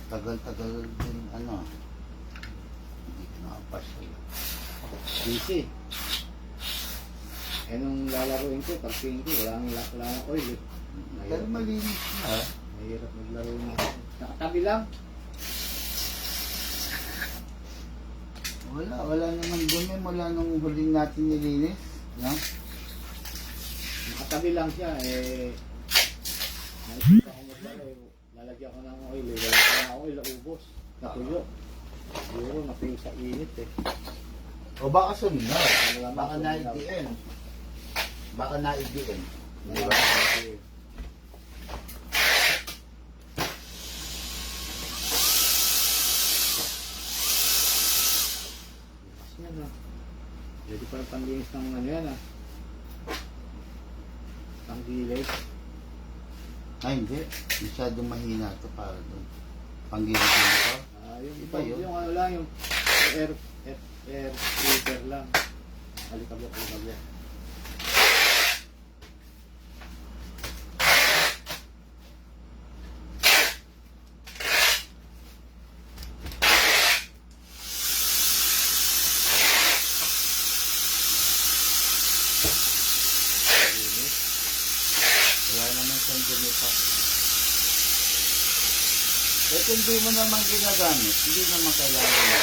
Tagal-tagal din, ano. Hindi ko nakapasya. Busy. Eh nung lalaroin ko, pag-tingin ko, wala nang oil eh. Pero malinis na, ha? Mahirap maglaro na. Nakatabi lang. Wala naman dumi mula nung huling natin nilinis. No? Nakatabi lang siya eh. Nakikita ko maglaro eh. Lalagyan ko ng oil eh. Wala pa ng oil, ubos. Natuyo. Siguro napiyo sa init eh. O baka suminod. Wala Baka na na-IDN. Baka na-IDN. Di ba? Yan ah. Pwede pa rin panglinis ng ano yan ah. Panggilay. Ay, hindi. Masyadong mahina ito para doon. Panggilis mo ito. Iba yun. Yung ano lang, yung air filter lang. Alikabok. Wala naman siyang gumita. Eh kung di mo naman ginagamit, hindi naman kailangan mo.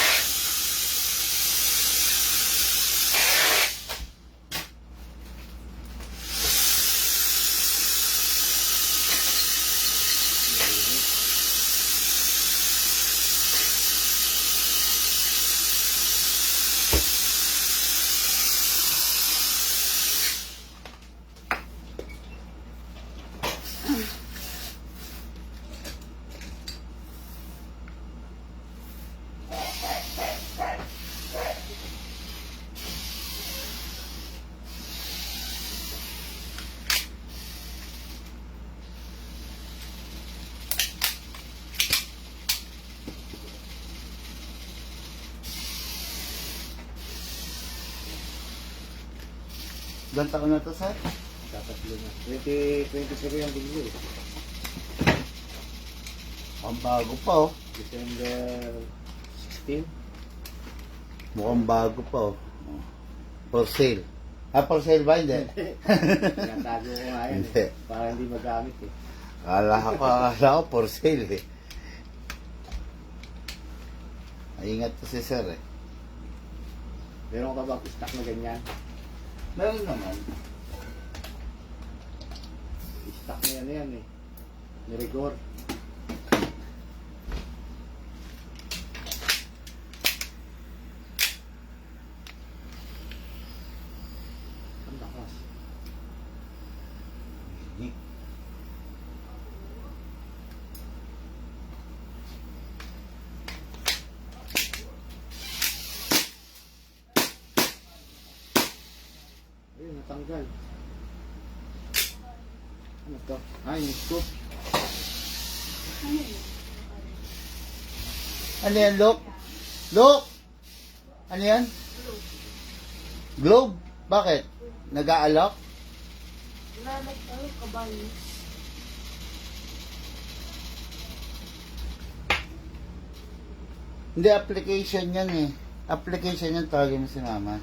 Ilang taon na to, sir? Tatlo na. 2023 yung binili eh. Ang bago pa, oh. December 16. Mukhang bago pa, oh. For sale. For sale ba? Hindi. Tinatago ko nga yan Hindi. eh. Para hindi magamit eh. Akala ko for sale, eh. Ay, ingat to si sir, eh. Meron ka bang stock na ganyan? Meron naman. Stock na yan eh. Ni Rigor. Ang lakas. Ayun, natanggal. Ano to? Ay, yung scoop. Ano yan, Luke? Luke! Ano yan? Globe? Bakit? Nag-aalok? Lalak tayo, kabayo. Hindi, application yan eh. Application yan, tawagin mo si mama.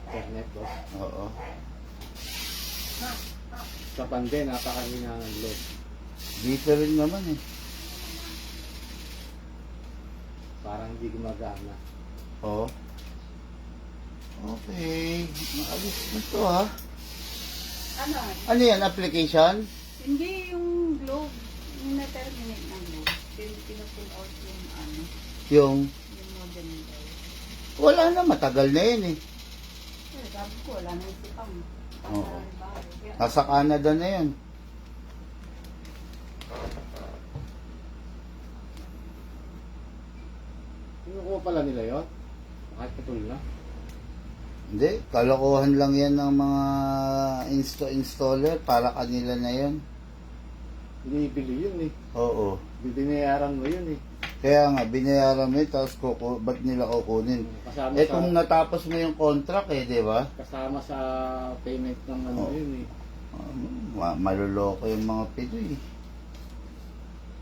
Internet to. Oo. Sa pande, napakahina ng load. Dito rin naman eh. Parang hindi gumagana. Oo. Okay. Maalis na to, ha. Ano? Ano yan, application? Hindi yung globe. Yung na-terminate ng globe. Pinupull out yung ano, Yung, yung modem daw. wala na, matagal na yun eh. Pero sabi ko, wala nang sipang. Oo. Nasa Canada na yan. Kinukuha pala nila yun? Kahit putol na. Hindi, kalokohan lang yan ng mga installer para kanila na yun. binibili yun eh. Oo. Binayaran mo yun eh. Kaya nga, binayaran mo yun, tapos ba't nila kukunin? Kasama Eh sa, kung natapos mo yung contract eh, di ba? kasama sa payment ng ano Oo. yun eh. Maluloko yung mga Pinoy.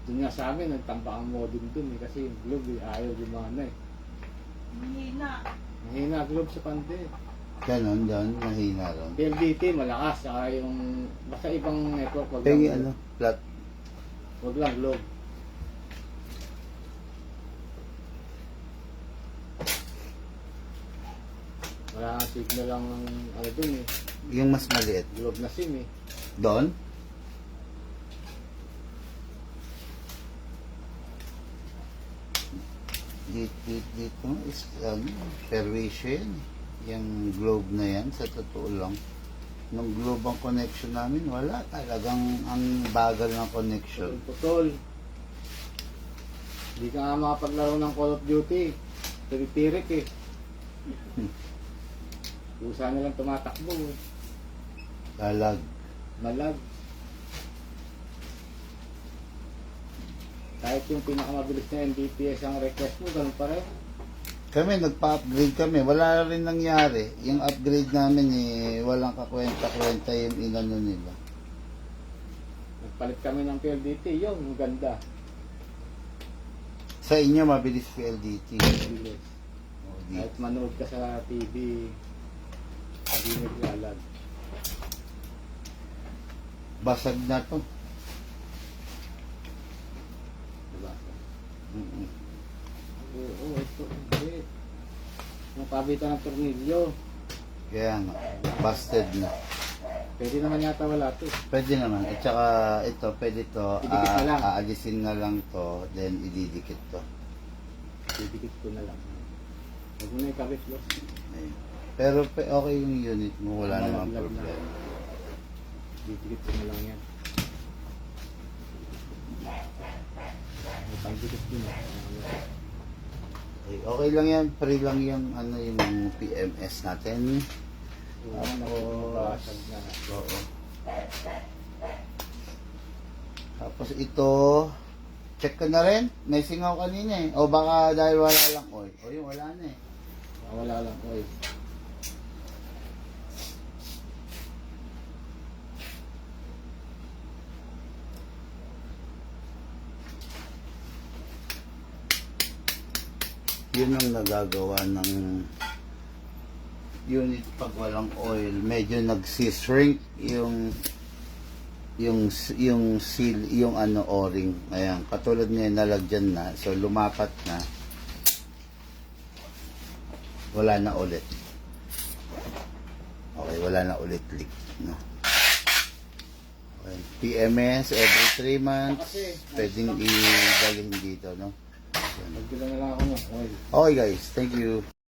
Doon nga sa amin, nagtampa ang modem dun eh. Kasi yung globe eh, ayaw lumana eh. Mahina. Mahina globe sa pande. Ganon, dyan, mahina ron. PLDT malakas, saka yung basta ibang network wag Kaya lang, ano, flat. wag lang globe. Wala nga signal lang ano dun eh. Yung mas maliit. Globe na SIM eh. Doon? Dito is perwisyo yan eh. Yung globe na yan, sa totoo lang. Nung globe ang connection namin, wala. Talagang ang bagal ng connection. Putol. Hindi ka nga makapaglaro ng Call of Duty. Tirik-tirik eh. Kusa na lang tumatakbo eh. Talag. Malag. Kahit yung pinakamabilis na Mbps ang request mo, ganun pa rin. Kami, nagpa-upgrade kami. Wala rin nangyari. Yung upgrade namin eh, walang kakwenta-kwenta yung inano nila. Nagpalit kami ng PLDT, yun, ang ganda. Sa inyo, mabilis PLDT. Bilis. Oh, di- Kahit manood ka sa TV, hindi naglalag. Basag na to. Diba? Mm-mm. Oo, ito, hindi. Yung pabitan ng tornilyo, Kaya nga, busted na. pwede naman yata wala to. Pwede naman. At saka ito, pwede to, Idikit na lang. aalisin na lang to, then ididikit to. Didikit ko na lang. Huwag mo na ikabit, boss. Ayun. Pero okay yung unit mo, wala namang Malaglag na. problema. Didikit ko na lang yan. May pangdikit din eh. Okay lang yan, free lang yung ano yung PMS natin. Oo, nakapasag na. Oo. Tapos ito, check ko na rin. May singaw kanina eh. O baka dahil wala lang oil. O yun, wala na eh. Wala lang, oy. Yun ang nagagawa ng unit pag walang oil. Medyo nagsi-shrink yung seal, yung ano o-ring. Ayan, katulad ngayon nalagyan na. So lumapat na. Wala na ulit. Okay, wala na ulit leak, no. Okay. PMS every 3 months. Pwedeng i-dalhin dito, no. Magdala na lang ako ng oil. Okay guys, thank you.